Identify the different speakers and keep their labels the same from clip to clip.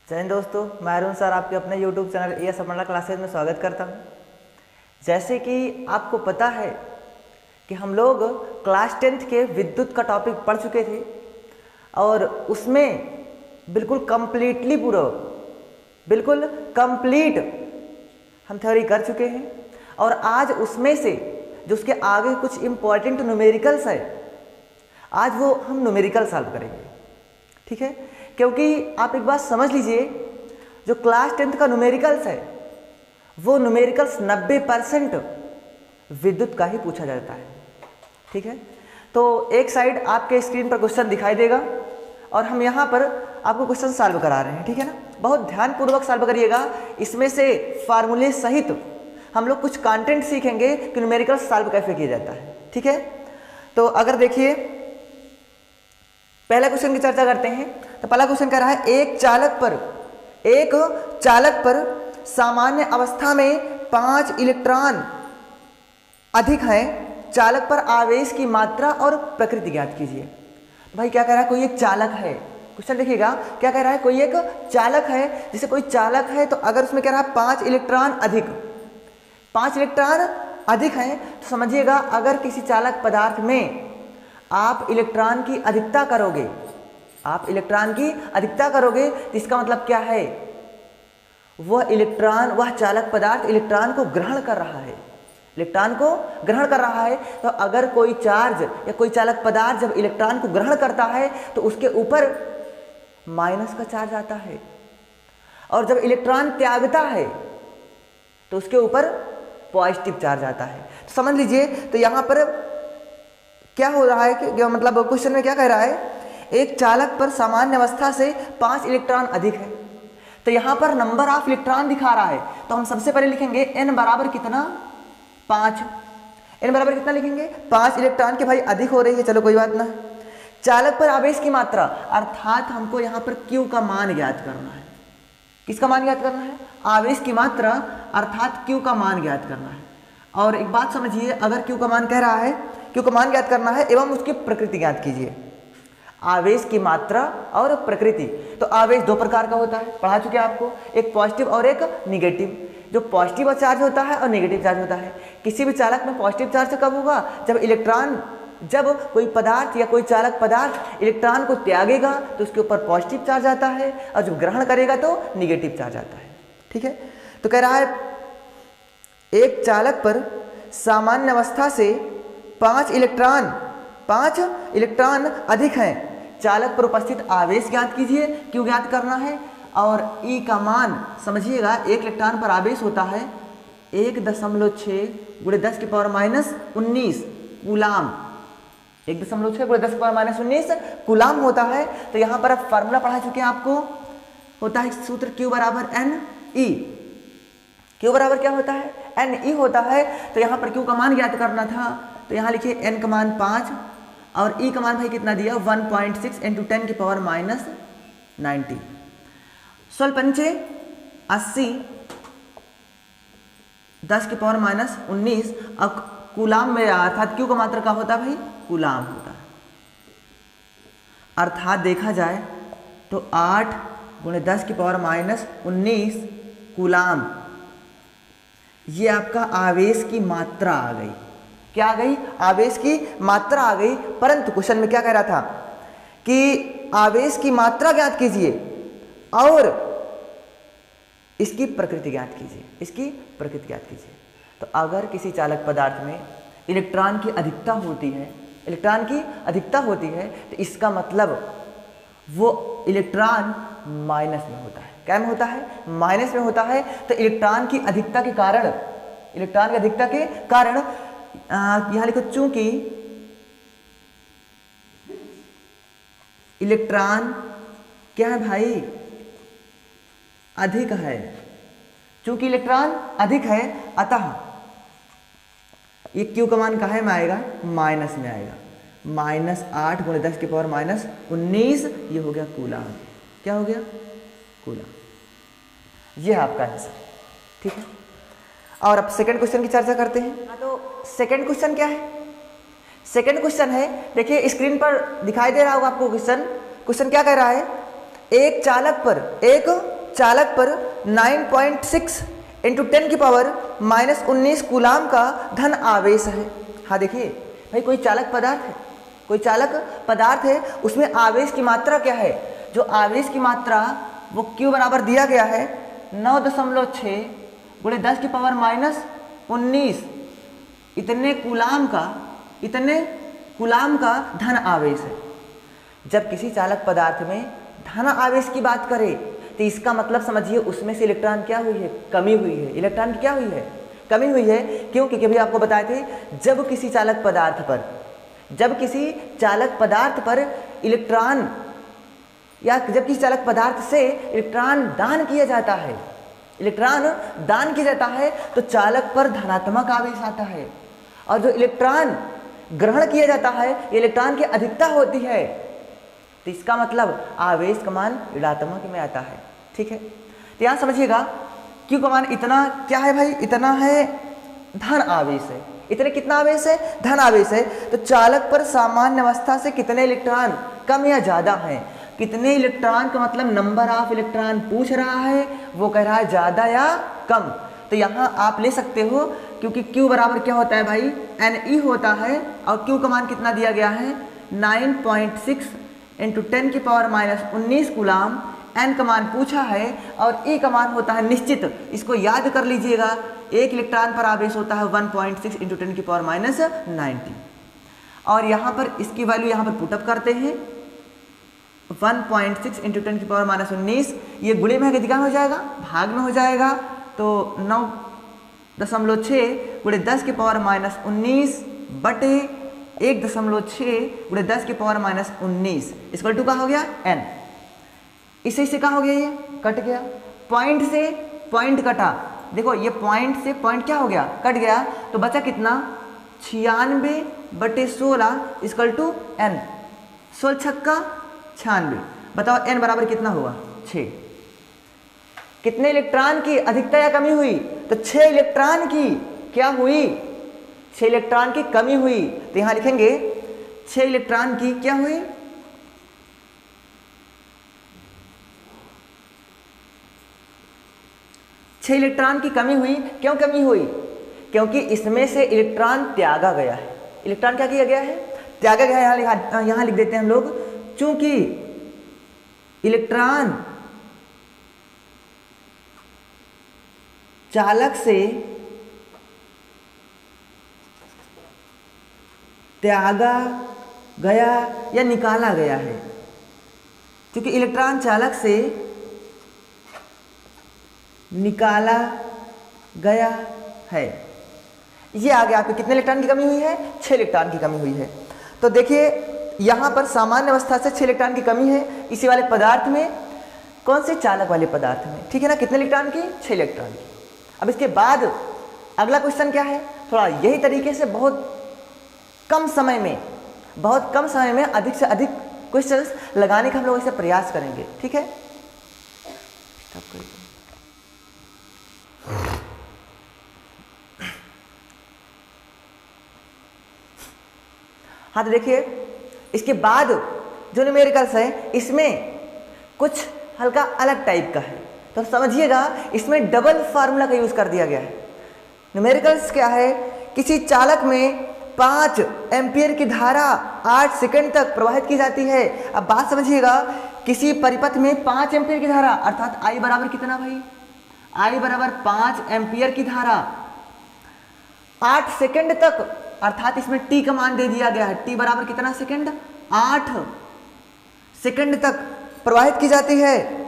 Speaker 1: जय हिंद दोस्तों, मैं अरुण सर आपके अपने YouTube channel as Aparna classes में स्वागत करता हूं। जैसे कि आपको पता है कि हम लोग क्लास 10th के विद्युत का टॉपिक पढ़ चुके थे और उसमें बिल्कुल कंप्लीट हम थ्योरी कर चुके हैं। और आज उसमें से जो उसके आगे कुछ इम्पॉर्टेंट न्यूमेरिकल्स है, आज वो हम न्यूमेरिकल सॉल्व करेंगे, ठीक है। क्योंकि आप एक बात समझ लीजिए, जो क्लास 10th का न्यूमेरिकल्स है वो न्यूमेरिकल्स 90% विद्युत का ही पूछा जाता है, ठीक है। तो एक साइड आपके स्क्रीन पर क्वेश्चन दिखाई देगा और हम यहाँ पर आपको क्वेश्चन सॉल्व करा रहे हैं, ठीक है ना। बहुत ध्यानपूर्वक सॉल्व करिएगा, इसमें से फार्मूले सहित हम लोग कुछ कंटेंट सीखेंगे कि न्यूमेरिकल्स सॉल्व कैसे किया जाता है, ठीक है। तो अगर देखिए पहला क्वेश्चन की चर्चा करते हैं। तो पहला क्वेश्चन कह रहा है एक चालक पर सामान्य अवस्था में 5 इलेक्ट्रॉन अधिक हैं, चालक पर आवेश की मात्रा और प्रकृति ज्ञात कीजिए। भाई क्या कह रहा है, कोई एक चालक है। क्वेश्चन देखिएगा, क्या कह रहा है, कोई एक चालक है। जैसे कोई चालक है तो अगर उसमें कह रहा है 5 इलेक्ट्रॉन अधिक हैं, तो समझिएगा अगर किसी चालक पदार्थ में आप इलेक्ट्रॉन की अधिकता करोगे तो इसका मतलब क्या है, वह चालक पदार्थ इलेक्ट्रॉन को ग्रहण कर रहा है। तो अगर कोई चार्ज या कोई चालक पदार्थ जब इलेक्ट्रॉन को ग्रहण करता है तो उसके ऊपर माइनस का चार्ज आता है, और जब इलेक्ट्रॉन त्यागता है तो उसके ऊपर पॉजिटिव चार्ज आता है। तो समझ लीजिए, तो यहाँ पर क्या हो रहा है कि मतलब क्वेश्चन में क्या कह रहा है, एक चालक पर सामान्य अवस्था से 5 इलेक्ट्रॉन अधिक है। तो यहाँ पर नंबर ऑफ इलेक्ट्रॉन दिखा रहा है, तो हम सबसे पहले लिखेंगे n बराबर कितना, 5। n बराबर कितना लिखेंगे, 5 इलेक्ट्रॉन के भाई अधिक हो रही है, चलो कोई बात ना। चालक पर आवेश की मात्रा, अर्थात हमको यहाँ पर Q का मान ज्ञात करना है। किसका मान ज्ञात करना है, आवेश की मात्रा अर्थात Q का मान ज्ञात करना है। और एक बात समझिए, अगर Q का मान कह रहा है, Q का मान ज्ञात करना है एवं उसकी प्रकृति ज्ञात कीजिए। आवेश की मात्रा और प्रकृति, तो आवेश 2 प्रकार का होता है, पढ़ा चुके आपको, एक पॉजिटिव और एक निगेटिव। जो पॉजिटिव चार्ज होता है और नेगेटिव चार्ज होता है। किसी भी चालक में पॉजिटिव चार्ज कब होगा, जब कोई पदार्थ या कोई चालक पदार्थ इलेक्ट्रॉन को त्यागेगा तो उसके ऊपर पॉजिटिव चार्ज आता है, और जब ग्रहण करेगा तो निगेटिव चार्ज आता है, ठीक है। तो कह रहा है एक चालक पर सामान्य अवस्था से 5 इलेक्ट्रॉन अधिक हैं, चालक पर उपस्थित आवेश ज्ञात कीजिए, क्यों ज्ञात करना है। और E का मान समझिएगा, 1 इलेक्ट्रॉन पर आवेश होता है 1.6 × 10⁻⁻19 कूलाम, 1.6 × 10⁻⁻19 कूलाम होता है। तो यहाँ पर अब फार्मूला पढ़ा चुके हैं आपको, होता है सूत्र Q बराबर NE। Q बराबर क्या होता है, NE होता है। तो यहाँ पर Q का मान ज्ञात करना था, तो यहाँ लिखिए N का मान 5 और E का मान भाई कितना दिया, 1.6 × 10⁻⁻90। 16×5 80 10⁻⁻19 और कूलाम में, अर्थात Q का मात्रा का होता है भाई, कूलाम होता है। अर्थात देखा जाए तो 8 × 10⁻⁻19 कूलाम, ये आपका आवेश की मात्रा आ गई। क्या आ गई, आवेश की मात्रा आ गई। परंतु क्वेश्चन में क्या कह रहा था कि आवेश की मात्रा ज्ञात कीजिए और इसकी प्रकृति ज्ञात कीजिए। तो अगर किसी चालक पदार्थ में इलेक्ट्रॉन की अधिकता होती है तो इसका मतलब वो इलेक्ट्रॉन माइनस में होता है। क्या में होता है, माइनस में होता है। तो इलेक्ट्रॉन की अधिकता के कारण यहाँ लिखो, चूंकि इलेक्ट्रॉन क्या है भाई, अधिक है। चूंकि इलेक्ट्रॉन अधिक है, अतः ये Q का मान कहाँ में आएगा, माइनस में आएगा। -8 × 10⁻⁻19 ये हो गया कूलाम। क्या हो गया, कूलाम। ये है आपका आंसर, ठीक है। और अब सेकंड क्वेश्चन की चर्चा करते हैं। तो सेकंड क्वेश्चन क्या है, सेकंड क्वेश्चन है, देखिए स्क्रीन पर दिखाई दे रहा होगा आपको क्वेश्चन क्या कह रहा है, एक चालक पर चालक पर 9.6 इंटू 10 की पावर -19 कूलाम का धन आवेश है। हाँ देखिए भाई, कोई चालक पदार्थ है, उसमें आवेश की मात्रा क्या है? जो आवेश की मात्रा वो Q बराबर दिया गया है 9.6 गुणे 10 की पावर -19 इतने कूलाम का धन आवेश है। जब किसी चालक पदार्थ में धन आवेश की बात करें तो इसका मतलब समझिए उसमें से इलेक्ट्रॉन क्या हुई है? कमी हुई है। इलेक्ट्रॉन की क्या हुई है? कमी हुई है। क्यों? क्योंकि अभी आपको बताए थे, जब किसी चालक पदार्थ पर इलेक्ट्रॉन या जब किसी चालक पदार्थ से इलेक्ट्रॉन दान किया जाता है तो चालक पर धनात्मक आवेश आता है, और जो इलेक्ट्रॉन ग्रहण किया जाता है ये इलेक्ट्रॉन की अधिकता होती है, तो इसका मतलब आवेश का मान ऋणात्मक में आता है। ठीक है, तो यहाँ समझिएगा Q का मान इतना क्या है भाई? इतना है धन आवेश है। इतने कितना आवेश है? धन आवेश है। तो चालक पर सामान्य अवस्था से कितने इलेक्ट्रॉन कम या ज्यादा हैं? कितने इलेक्ट्रॉन का मतलब नंबर ऑफ इलेक्ट्रॉन पूछ रहा है, वो कह रहा है ज्यादा या कम। तो यहाँ आप ले सकते हो, क्योंकि Q बराबर क्या होता है भाई? Ne होता है, और Q का मान कितना दिया गया है? 9.6 इंटू 10 की पावर -19 कूलाम। N का मान पूछा है और E का मान होता है निश्चित। इसको याद कर लीजिएगा, एक इलेक्ट्रॉन पर आवेश होता है 1.6 इंटू 10 की पावर -90, और यहाँ पर इसकी वैल्यू यहाँ पर पुटअप करते हैं 1.6 इंटू 10 की पावर -19, ये गुणे में कितना हो जाएगा? भाग में हो जाएगा। तो 9.6 गुणे 10 की पावर -19 बटे 1.6 गुणे 10 की पावर -19 इक्वल टू का हो गया n। इससे क्या हो गया? ये कट गया, पॉइंट से पॉइंट कटा। देखो ये पॉइंट से पॉइंट क्या हो गया? कट गया। तो बचा कितना? 96/16 इक्वल टू n। 16 छक्का 96। बताओ n बराबर कितना हुआ? 6। कितने इलेक्ट्रॉन की अधिकता या कमी हुई? तो 6 इलेक्ट्रॉन की क्या हुई? 6 इलेक्ट्रॉन की कमी हुई। तो यहां लिखेंगे 6 इलेक्ट्रॉन की क्या हुई? छह इलेक्ट्रॉन की कमी हुई। क्यों कमी हुई? क्योंकि इसमें से इलेक्ट्रॉन त्यागा गया है। इलेक्ट्रॉन क्या किया गया है? त्यागा गया है। यहां लिख देते हैं हम लोग, चूंकि इलेक्ट्रॉन चालक से त्यागा गया या निकाला गया है, क्योंकि इलेक्ट्रॉन चालक से निकाला गया है। ये आ गया आपके कितने इलेक्ट्रॉन की कमी हुई है? 6 इलेक्ट्रॉन की कमी हुई है। तो देखिए यहां पर सामान्य अवस्था से 6 इलेक्ट्रॉन की कमी है इसी वाले पदार्थ में। कौन से? चालक वाले पदार्थ में। ठीक है ना? कितने इलेक्ट्रॉन की? 6 इलेक्ट्रॉन की। अब इसके बाद अगला क्वेश्चन क्या है? थोड़ा यही तरीके से बहुत कम समय में अधिक से अधिक क्वेश्चंस लगाने का हम लोग इसे प्रयास करेंगे। ठीक है, हाँ तो देखिए इसके बाद जो न्यूमेरिकल्स है इसमें कुछ हल्का अलग टाइप का है, तो समझिएगा इसमें डबल फार्मूला का यूज कर दिया गया है। न्यूमेरिकल्स क्या है? किसी चालक में 5 एम्पियर की धारा 8 सेकंड तक प्रवाहित की जाती है। अब बात समझिएगा, किसी परिपथ में 5 एम्पियर की धारा अर्थात I बराबर कितना भाई? I बराबर 5 एम्पियर की धारा 8 सेकंड तक, अर्थात इसमें t का मान दे दिया गया है। t बराबर कितना सेकंड? 8 सेकंड तक प्रवाहित की जाती है।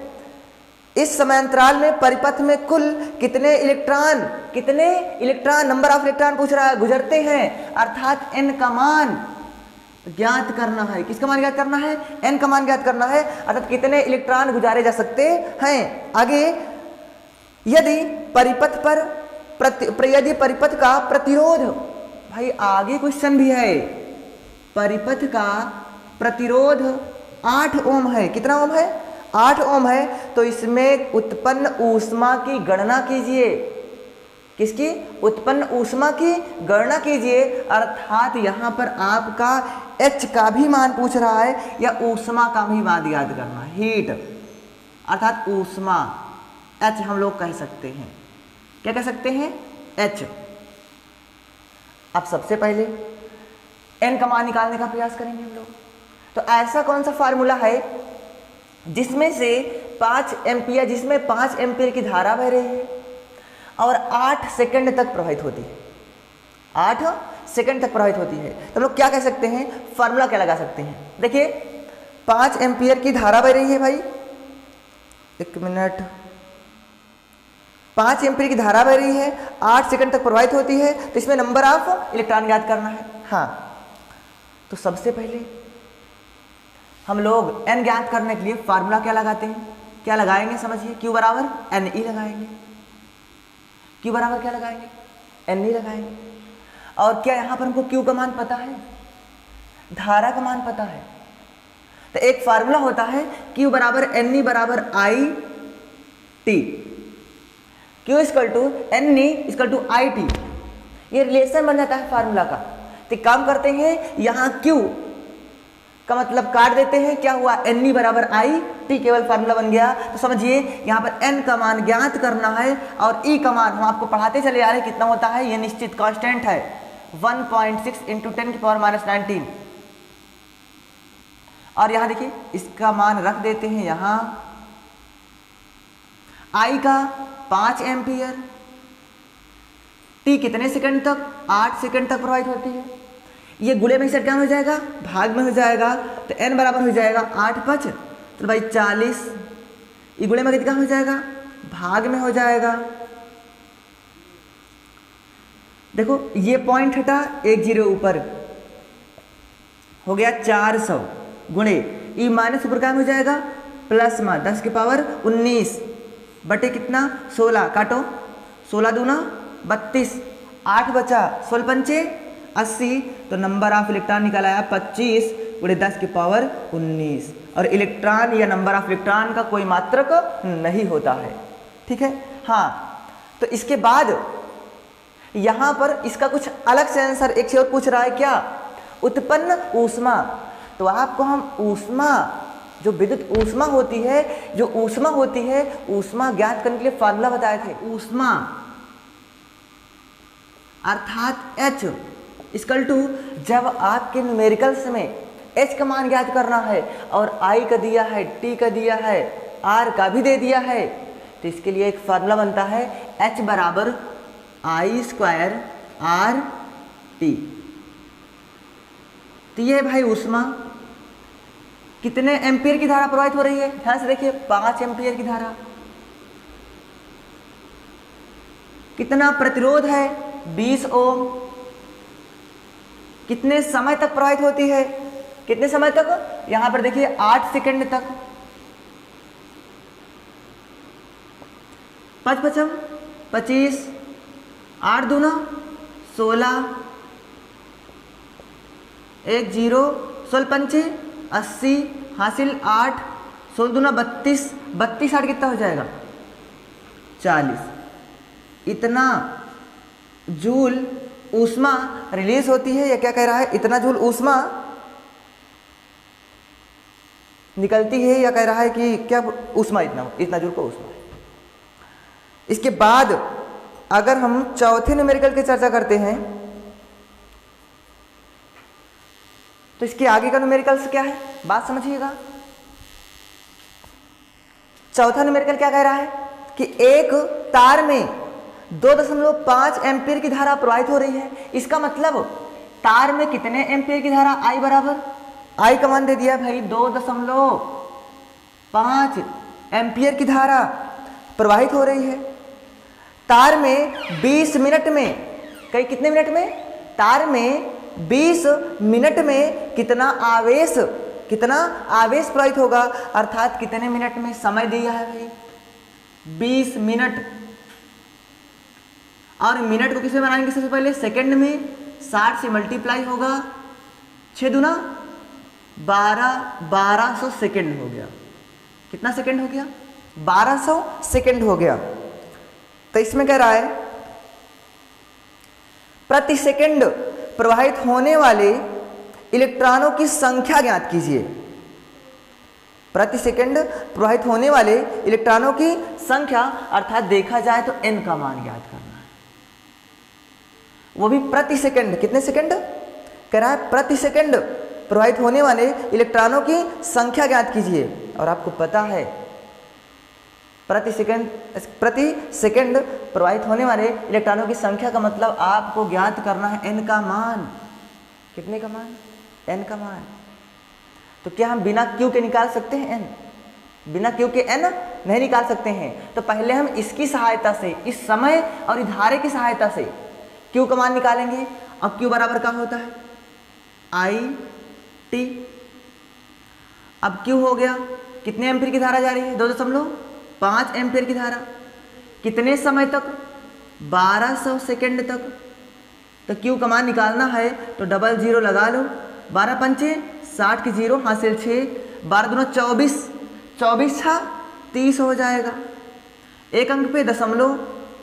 Speaker 1: इस समयांतराल में परिपथ में कुल कितने इलेक्ट्रॉन नंबर ऑफ इलेक्ट्रॉन पूछ रहा है, गुजरते हैं, अर्थात n का मान ज्ञात करना है। किसका मान ज्ञात करना है? n का मान ज्ञात करना है, अर्थात कितने इलेक्ट्रॉन गुजारे जा सकते हैं। आगे यदि परिपथ का प्रतिरोध, भाई आगे क्वेश्चन भी है, परिपथ का प्रतिरोध 8 ओम है। कितना ओम है? 8 ओम है। तो इसमें उत्पन्न ऊष्मा की गणना कीजिए। किसकी? उत्पन्न ऊष्मा की गणना कीजिए, अर्थात यहां पर आपका H का भी मान पूछ रहा है या ऊष्मा का भी मान याद करना है। हीट अर्थात ऊष्मा, H हम लोग कह सकते हैं। क्या कह सकते हैं? H। अब सबसे पहले n का मान निकालने का प्रयास करेंगे हम लोग। तो ऐसा कौन सा फार्मूला है जिसमें से 5 एम्पियर, जिसमें 5 एम्पियर की धारा बह रही है और 8 सेकंड तक प्रवाहित होती है, 8 सेकंड तक प्रवाहित होती है। तो हम लोग क्या कह सकते हैं, फार्मूला क्या लगा सकते हैं? देखिए 5 एम्पियर की धारा बह रही है भाई, एक मिनट, 5 एम्पियर की धारा बह रही है, 8 सेकंड तक प्रवाहित होती है, तो इसमें नंबर ऑफ इलेक्ट्रॉन ज्ञात करना है। हाँ, तो सबसे पहले हम लोग n ज्ञात करने के लिए फार्मूला क्या लगाते हैं? क्या लगाएंगे समझिए, Q बराबर NE लगाएंगे। Q बराबर क्या लगाएंगे? NE लगाएंगे। और क्या यहाँ पर हमको Q का मान पता है? धारा का मान पता है। तो एक फार्मूला होता है Q बराबर NE बराबर IT, Q equal to NE equal to IT। ये रिलेशन बन जाता है फार्मूला का। तो काम करते हैं, यहाँ Q का मतलब काट देते हैं, क्या हुआ? NE बराबर IT केवल फार्मूला बन गया। तो समझिए यहाँ पर N का मान ज्ञात करना है और E का मान हम आपको पढ़ाते चले आ रहे हैं कितना होता है, ये निश्चित कांस्टेंट है 1.6 × 10⁻⁹। और यहाँ देखिए इसका मान रख देते हैं यहाँ, I का 5 एम्पियर, T कितने सेकंड तक? 8 सेकंड तक प्रवाहित होती है। ये गुणे में क्या हो जाएगा? भाग में हो जाएगा। तो n बराबर हो जाएगा 8 5, तो भाई 40। ये गुणे में कितना हो जाएगा? भाग में हो जाएगा। देखो ये पॉइंट हटा, 1 0 ऊपर हो गया 400 गुणे ई माइनस ऊपर क्या हो जाएगा? प्लस में 10 की पावर 19 बटे कितना? 16। काटो, 16 दूना 32, 8 बचा, 16 पंचे 80। तो नंबर ऑफ इलेक्ट्रॉन निकल आया 25 गुणे 10 की पावर 19। और इलेक्ट्रॉन या नंबर ऑफ इलेक्ट्रॉन का कोई मात्रक नहीं होता है। ठीक है। हाँ, तो इसके बाद यहाँ पर इसका कुछ अलग से आंसर एक से और पूछ रहा है, क्या? उत्पन्न ऊष्मा। तो आपको हम ऊष्मा, जो विद्युत ऊष्मा होती है, जो ऊष्मा होती है, ऊष्मा ज्ञात करने के लिए फार्मूला बताए थे। ऊष्मा अर्थात H इक्वल टू, जब आपके न्यूमेरिकल्स में H का मान ज्ञात करना है और I का दिया है, T का दिया है, R का भी दे दिया है, तो इसके लिए एक फार्मूला बनता है H बराबर I² RT। तो ये भाई ऊष्मा, कितने एम्पियर की धारा प्रवाहित हो रही है? ध्यान से देखिए, 5 एम्पियर की धारा। कितना प्रतिरोध है? 20 ओम। कितने समय तक प्रवाहित होती है? कितने समय तक? यहां पर देखिए 8 सेकंड तक। 5 5 25, 8 दूना 16, 1 0, 16 पंचे 80, हासिल 8, 16 दूना 32, 32 8 कितना हो जाएगा? 40। इतना जूल ऊष्मा रिलीज होती है, या क्या कह रहा है? इतना जूल ऊष्मा निकलती है, या कह रहा है कि क्या ऊष्मा इतना जूल को ऊष्मा। इसके बाद अगर हम चौथे न्यूमेरिकल की चर्चा करते हैं, तो इसके आगे का न्यूमेरिकल क्या है? बात समझिएगा। चौथा न्यूमेरिकल क्या कह रहा है कि एक तार में 2.5 एम्पियर की धारा प्रवाहित हो रही है। इसका मतलब तार में कितने एम्पियर की धारा? I बराबर, I का मान दे दिया भाई 2.5 एम्पियर की धारा प्रवाहित हो रही है। तार में 20 मिनट में, कई कितने मिनट में? तार में 20 मिनट में कितना आवेश प्रवाहित होगा, अर्थात कितने मिनट में? समय दिया है भाई 20 मिनट। और मिनट को किसमें बनाएंगे? सबसे पहले सेकंड में 60 से मल्टीप्लाई होगा, 6 दूना 1200 सेकंड हो गया। कितना सेकंड हो गया? 1200 सेकंड हो गया। तो इसमें कह रहा है प्रति सेकंड प्रवाहित होने वाले इलेक्ट्रॉनों की संख्या ज्ञात कीजिए। प्रति सेकंड प्रवाहित होने वाले इलेक्ट्रॉनों की संख्या, अर्थात देखा जाए तो n का मान ज्ञात करना है, वो भी प्रति सेकंड। कितने सेकंड कह रहा है? प्रति सेकंड प्रवाहित होने वाले इलेक्ट्रॉनों की संख्या ज्ञात कीजिए। और आपको पता है प्रति सेकंड प्रवाहित होने वाले इलेक्ट्रॉनों की संख्या का मतलब आपको ज्ञात करना है n का मान। कितने का मान? n का मान। तो क्या हम बिना q के निकाल सकते हैं n? बिना q के n नहीं निकाल सकते हैं। तो पहले हम इसकी सहायता से, इस समय और धारे की सहायता से q का मान निकालेंगे। अब q बराबर क्या होता है? I t। अब q हो गया, कितने एम्पीयर की धारा जा रही है? 2.5 एम्पीयर की धारा। कितने समय तक? 1200 सेकेंड तक। तो q का मान निकालना है तो डबल जीरो लगा लो। 12 पंचे 60 की जीरो, हासिल 6, 12 दूना 24, 24 छा 30 हो जाएगा। एक अंक पे दशमलव,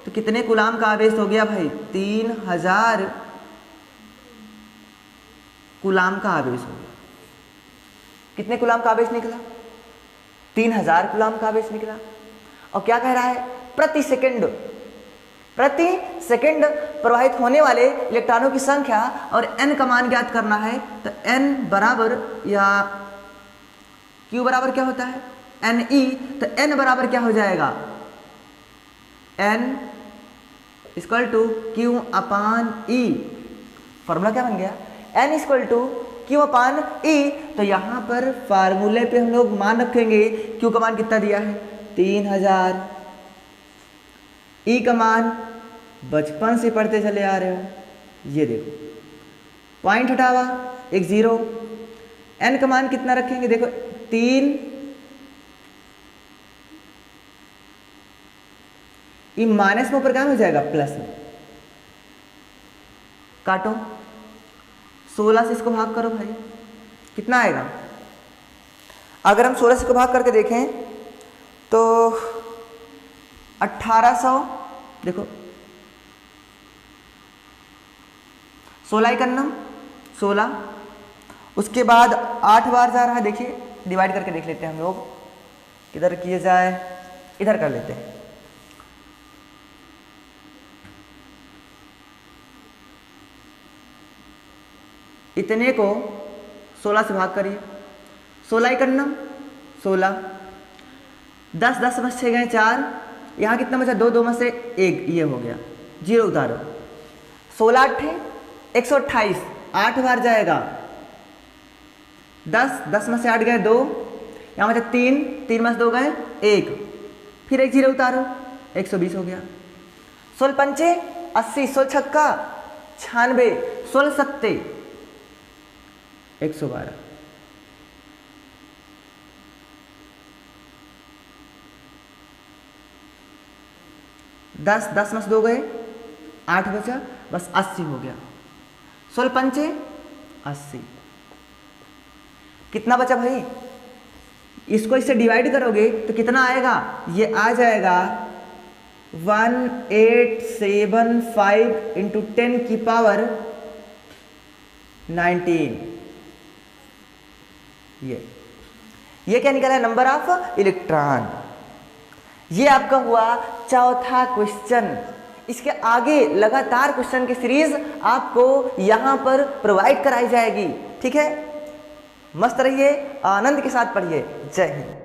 Speaker 1: तो कितने कूलाम का आवेश हो गया भाई? 3000 कूलाम का आवेश हो गया। कितने कूलाम का आवेश निकला? 3000 कूलाम का आवेश निकला। और क्या कह रहा है? प्रति सेकंड प्रवाहित होने वाले इलेक्ट्रॉनों की संख्या और n का मान ज्ञात करना है। तो n बराबर, या q बराबर क्या होता है? ne। तो n बराबर क्या हो जाएगा? n equal to q upon e। Formula क्या बन गया? n equal to q upon e। तो यहाँ पर फार्मूले पे हम लोग मान रखेंगे। q का मान कितना दिया है? 3000। e का मान बचपन से पढ़ते चले आ रहे हो, ये देखो, पॉइंट हटावा, एक जीरो। n का मान कितना रखेंगे? देखो 3, ये माइनस में ऊपर क्या हो जाएगा? प्लस में। काटो, 16 से इसको भाग करो भाई, कितना आएगा? अगर हम 16 से इसको भाग करके देखें तो 1800, देखो 16 1 16, उसके बाद 8 बार जा रहा है। देखिए डिवाइड करके देख लेते हैं हम लोग, किधर किए जाए, इधर कर लेते हैं। इतने को 16 से भाग करिए, 16 1 16, 10 10 में 6 गए 4, यहाँ कितना बचा? 2 2 में से 1, ये हो गया, जीरो उतारो। 16 8 128, 8 बार जाएगा। 10 10 में से 8 गए 2, यहाँ बचा 3, 3 में से 2 गए 1, फिर एक जीरो उतारो, 120 हो गया। 16 पंचे 80, 16 छक्का 96, 16 सत्ते 112। दस 10 में से 2 गए, 8 बचा, बस 80 हो गया। 16 पंचे 80, कितना बचा भाई? इसको इससे डिवाइड करोगे तो कितना आएगा? ये आ जाएगा 1875 इंटू 10 की पावर 19। ये क्या निकला? Number of electron. ये आपका हुआ चौथा क्वेश्चन। इसके आगे लगातार क्वेश्चन की सीरीज आपको यहां पर प्रोवाइड कराई जाएगी। ठीक है, मस्त रहिए, आनंद के साथ पढ़िए। जय हिंद।